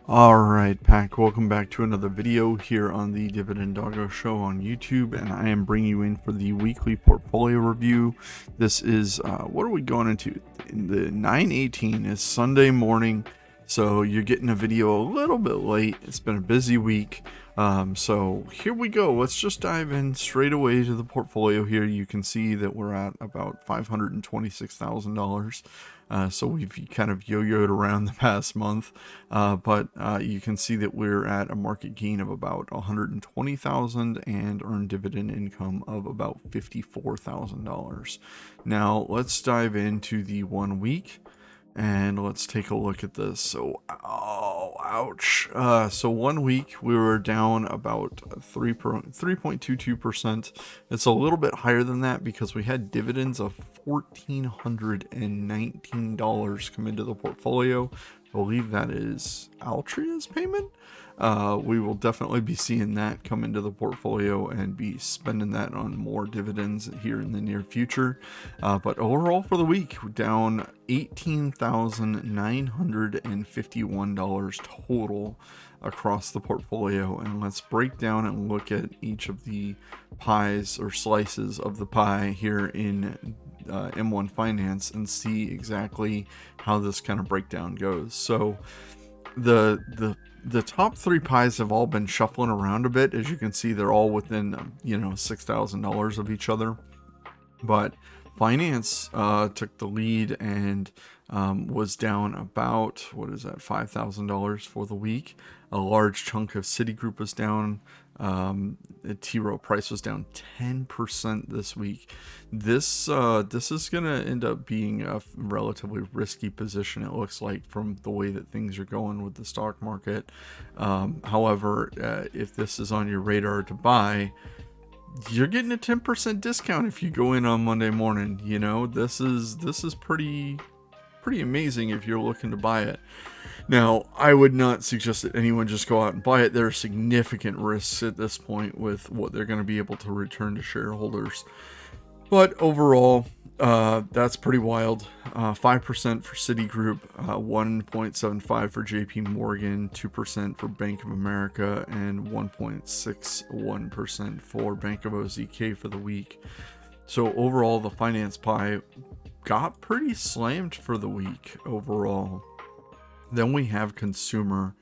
Alright, Pack, welcome back to another video here on the Dividend Doggo Show on YouTube, and I am bringing you in for the weekly portfolio review. This is, what are we going into? In the 9/18 is Sunday morning, so you're getting a video a little bit late. It's been a busy week, so here we go. Let's just dive in straight away to the portfolio here. You can see that we're at about $526,000. So we've kind of yo-yoed around the past month, but you can see that we're at a market gain of about 120,000 and earned dividend income of about $54,000. Now let's dive into the 1 week. And let's take a look at this. So, oh, ouch. So 1 week we were down about 3.22%. It's a little bit higher than that because we had dividends of $1,419 come into the portfolio. I believe that is Altria's payment. We will definitely be seeing that come into the portfolio and be spending that on more dividends here in the near future. But overall for the week, we're down $18,951 total across the portfolio. And let's break down and look at each of the pies or slices of the pie here in M1 Finance and see exactly how this kind of breakdown goes. So the top three pies have all been shuffling around a bit. As you can see, they're all within $6,000 of each other, but finance took the lead and was down about, what is that, $5,000 for the week. A large chunk of Citigroup was down. T. Rowe Price was down 10% this week. This is gonna end up being a relatively risky position, it looks like, from the way that things are going with the stock market. However, if this is on your radar to buy, you're getting a 10% discount if you go in on Monday morning. You know, this is pretty amazing if you're looking to buy it. Now, I would not suggest that anyone just go out and buy it. There are significant risks at this point with what they're going to be able to return to shareholders. But overall, that's pretty wild. 5% for Citigroup, 1.75 for JP Morgan, 2% for Bank of America, and 1.61% for Bank of OZK for the week. So overall, the finance pie got pretty slammed for the week overall. Then we have consumer.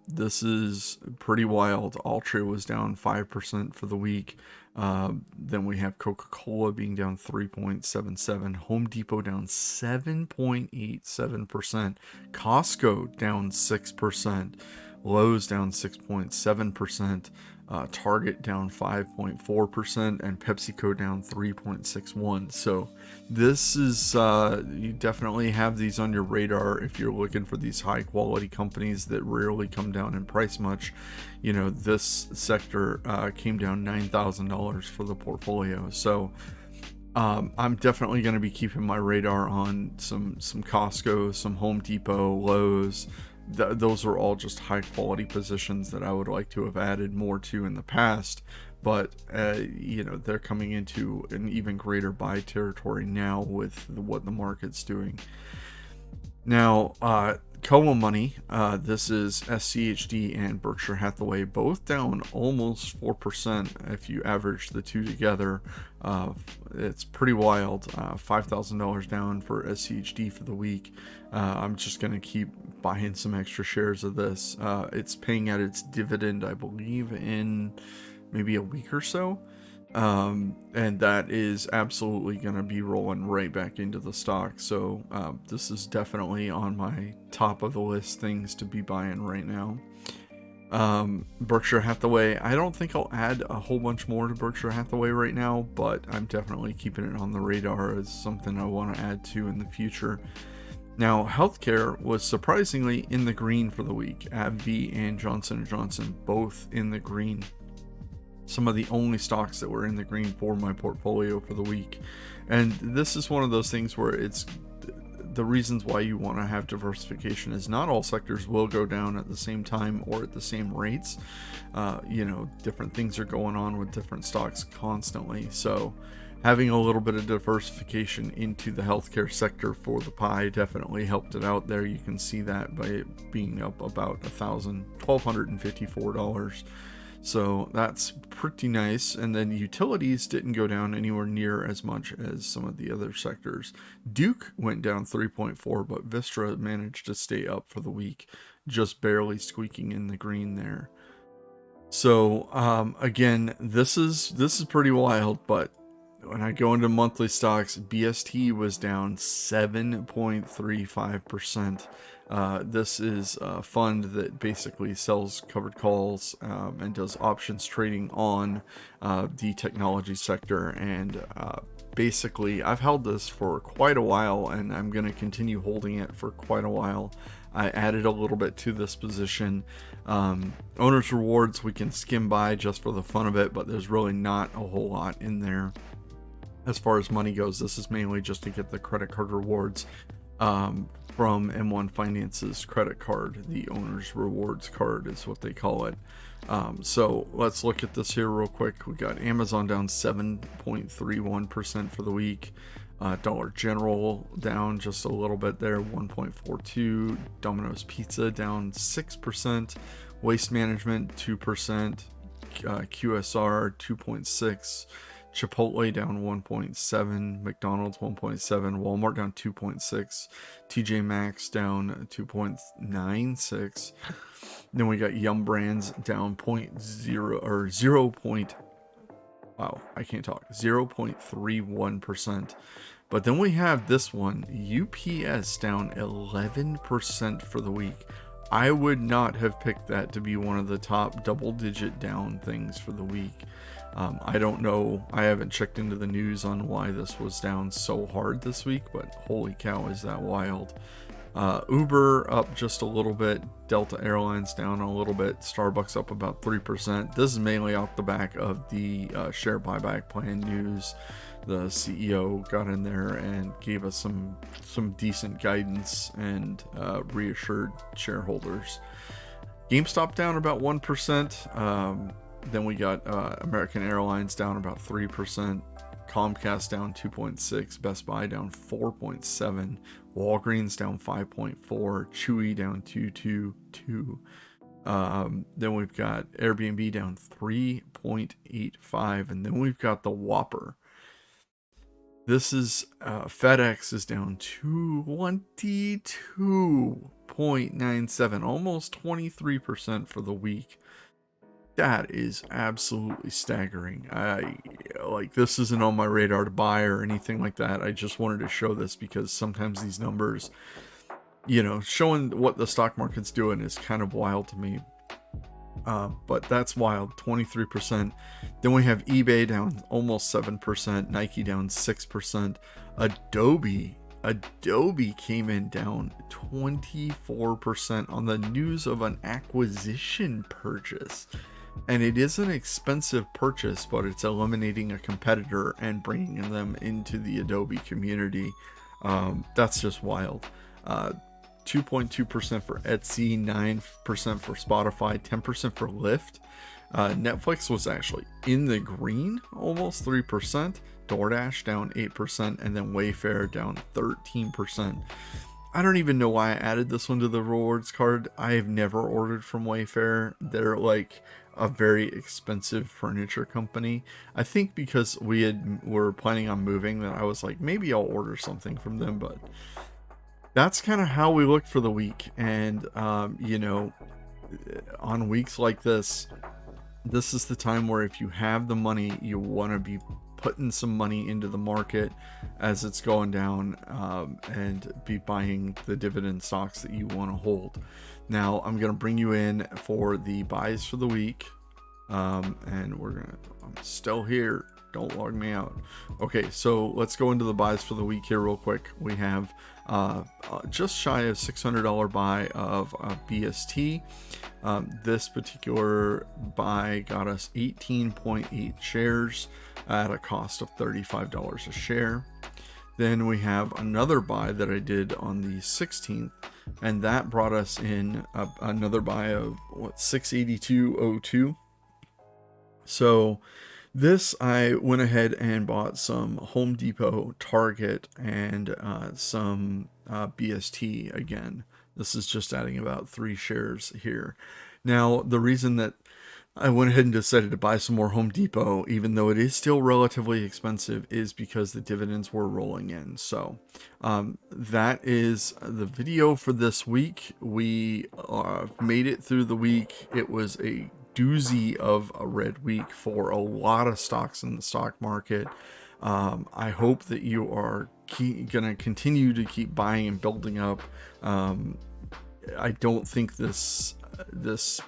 This is pretty wild. Altria was down 5% for the week. Then we have Coca-Cola being down 3.77%. Home Depot down 7.87%. Costco down 6%. Lowe's down 6.7%. Target down 5.4%, and PepsiCo down 3.61%. So this is, you definitely have these on your radar if you're looking for these high quality companies that rarely come down in price much. You know, this sector came down $9,000 for the portfolio. So I'm definitely going to be keeping my radar on some Costco, some Home Depot, Lowe's. Those are all just high quality positions that I would like to have added more to in the past, but they're coming into an even greater buy territory now with what the market's doing. Now, Como Money, this is SCHD and Berkshire Hathaway, both down almost 4% if you average the two together. It's pretty wild. $5,000 down for SCHD for the week. I'm just going to keep buying some extra shares of this. It's paying out its dividend, I believe, in maybe a week or so. And that is absolutely going to be rolling right back into the stock. So this is definitely on my top of the list things to be buying right now. Berkshire Hathaway, I don't think I'll add a whole bunch more to Berkshire Hathaway right now, but I'm definitely keeping it on the radar as something I want to add to in the future. Now, healthcare was surprisingly in the green for the week. AbbVie and Johnson & Johnson both in the green. Some of the only stocks that were in the green for my portfolio for the week. And this is one of those things where it's the reasons why you want to have diversification is not all sectors will go down at the same time or at the same rates. Different things are going on with different stocks constantly. So having a little bit of diversification into the healthcare sector for the pie definitely helped it out there. You can see that by it being up about $1,254. So that's pretty nice. And then utilities didn't go down anywhere near as much as some of the other sectors. Duke went down 3.4, but Vistra managed to stay up for the week, just barely squeaking in the green there. So again, this is pretty wild, but when I go into monthly stocks, BST was down 7.35%. This is a fund that basically sells covered calls and does options trading on the technology sector. And basically, I've held this for quite a while, and I'm going to continue holding it for quite a while. I added a little bit to this position. Owner's rewards we can skim by just for the fun of it, but there's really not a whole lot in there. As far as money goes, this is mainly just to get the credit card rewards from M1 Finance's credit card. The owner's rewards card is what they call it. So let's look at this here real quick. We got Amazon down 7.31% for the week. Dollar General down just a little bit there, 1.42. Domino's Pizza down 6%. Waste Management 2%. QSR 2.6. Chipotle down 1.7, McDonald's 1.7, Walmart down 2.6, TJ Maxx down 2.96. Then we got Yum Brands down 0.31%. But then we have this one, UPS down 11% for the week. I would not have picked that to be one of the top double-digit down things for the week. I don't know. I haven't checked into the news on why this was down so hard this week, but holy cow, is that wild. Uber up just a little bit. Delta Airlines down a little bit. Starbucks up about 3%. This is mainly off the back of the share buyback plan news. The CEO got in there and gave us some decent guidance and reassured shareholders. GameStop down about 1%. Then we got American Airlines down about 3%. Comcast down 2.6%. Best Buy down 4.7%. Walgreens down 5.4%. Chewy down 2.22%. Then we've got Airbnb down 3.85%. And then we've got the Whopper. This is FedEx is down 22.97%, almost 23% for the week. That is absolutely staggering. This isn't on my radar to buy or anything like that. I just wanted to show this because sometimes these numbers, showing what the stock market's doing is kind of wild to me. But that's wild, 23%. Then we have eBay down almost 7%, Nike down 6%. Adobe came in down 24% on the news of an acquisition purchase. And it is an expensive purchase, but it's eliminating a competitor and bringing them into the Adobe community. That's just wild. 2.2% for Etsy, 9% for Spotify, 10% for Lyft. Netflix was actually in the green, almost 3%. DoorDash down 8%, and then Wayfair down 13%. I don't even know why I added this one to the rewards card. I have never ordered from Wayfair. They're like a very expensive furniture company. I think because were planning on moving, that I was like, maybe I'll order something from them, but that's kind of how we looked for the week. And on weeks like this is the time where if you have the money, you want to be putting some money into the market as it's going down, and be buying the dividend stocks that you want to hold. Now I'm going to bring you in for the buys for the week, and I'm still here, don't log me out. Okay, so let's go into the buys for the week here real quick. We have just shy of $600 buy of BST. This particular buy got us 18.8 shares at a cost of $35 a share. Then we have another buy that I did on the 16th, and that brought us in another buy of 682.02. So This, I went ahead and bought some Home Depot, Target, and some BST again. This is just adding about 3 shares here. Now, the reason that I went ahead and decided to buy some more Home Depot, even though it is still relatively expensive, is because the dividends were rolling in. So that is the video for this week. We made it through the week. It was a doozy of a red week for a lot of stocks in the stock market. I hope that you are going to continue to keep buying and building up. I don't think this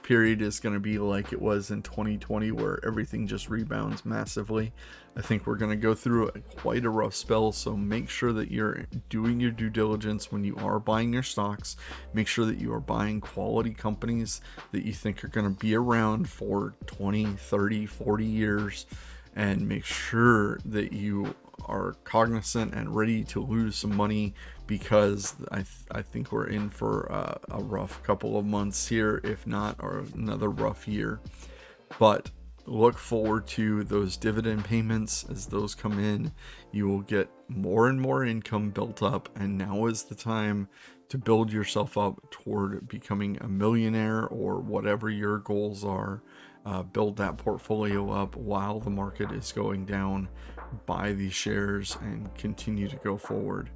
period is going to be like it was in 2020 where everything just rebounds massively. I think we're going to go through quite a rough spell, so make sure that you're doing your due diligence when you are buying your stocks. Make sure that you are buying quality companies that you think are going to be around for 20, 30, 40 years, and make sure that you are cognizant and ready to lose some money, because I think we're in for a rough couple of months here, if not or another rough year. But look forward to those dividend payments. As those come in, you will get more and more income built up, and now is the time to build yourself up toward becoming a millionaire or whatever your goals are. Build that portfolio up while the market is going down. Buy these shares and continue to go forward.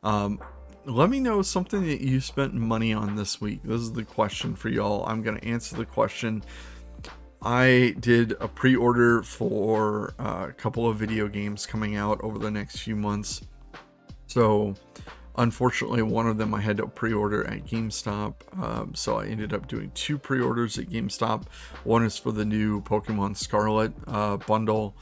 Let me know something that you spent money on this week. This is the question for y'all. I'm going to answer the question. I did a pre-order for a couple of video games coming out over the next few months. So unfortunately, one of them I had to pre-order at GameStop. So I ended up doing 2 pre-orders at GameStop. One is for the new Pokemon Scarlet bundle.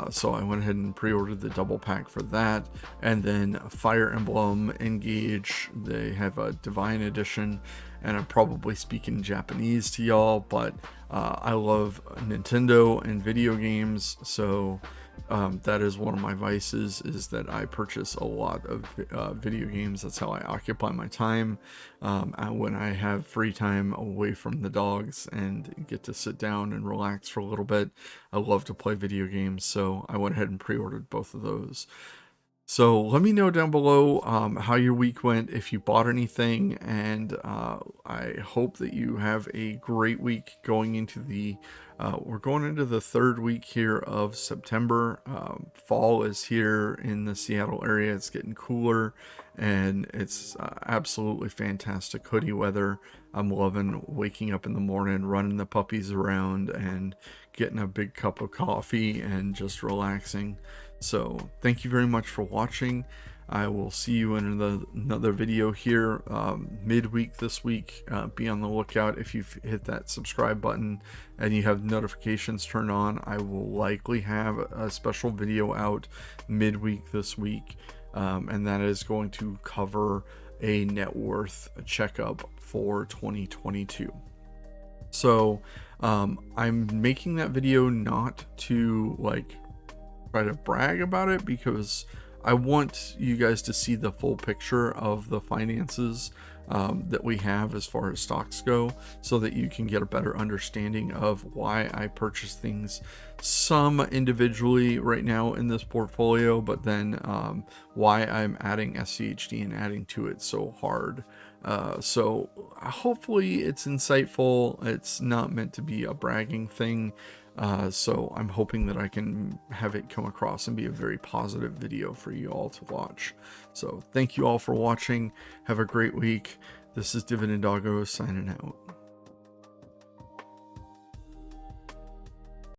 So I went ahead and pre-ordered the double pack for that. And then Fire Emblem Engage, they have a Divine Edition, and I'm probably speaking Japanese to y'all, but I love Nintendo and video games, so that is one of my vices, is that I purchase a lot of video games. That's how I occupy my time when I have free time away from the dogs and get to sit down and relax for a little bit. I love to play video games, so I went ahead and pre-ordered both of those. So let me know down below how your week went, if you bought anything, and I hope that you have a great week going into we're going into the 3rd week here of September. Fall is here in the Seattle area. It's getting cooler, and it's absolutely fantastic hoodie weather. I'm loving waking up in the morning, running the puppies around, and getting a big cup of coffee and just relaxing. So thank you very much for watching. I will see you in another video here midweek this week. Be on the lookout. If you've hit that subscribe button and you have notifications turned on, I will likely have a special video out midweek this week, and that is going to cover a net worth checkup for 2022. So I'm making that video not to try to brag about it, because I want you guys to see the full picture of the finances that we have as far as stocks go, so that you can get a better understanding of why I purchase things, some individually right now in this portfolio, but then why I'm adding SCHD and adding to it so hard. So hopefully it's insightful. It's not meant to be a bragging thing. So I'm hoping that I can have it come across and be a very positive video for you all to watch. So thank you all for watching. Have a great week. This is Dividend Doggo signing out.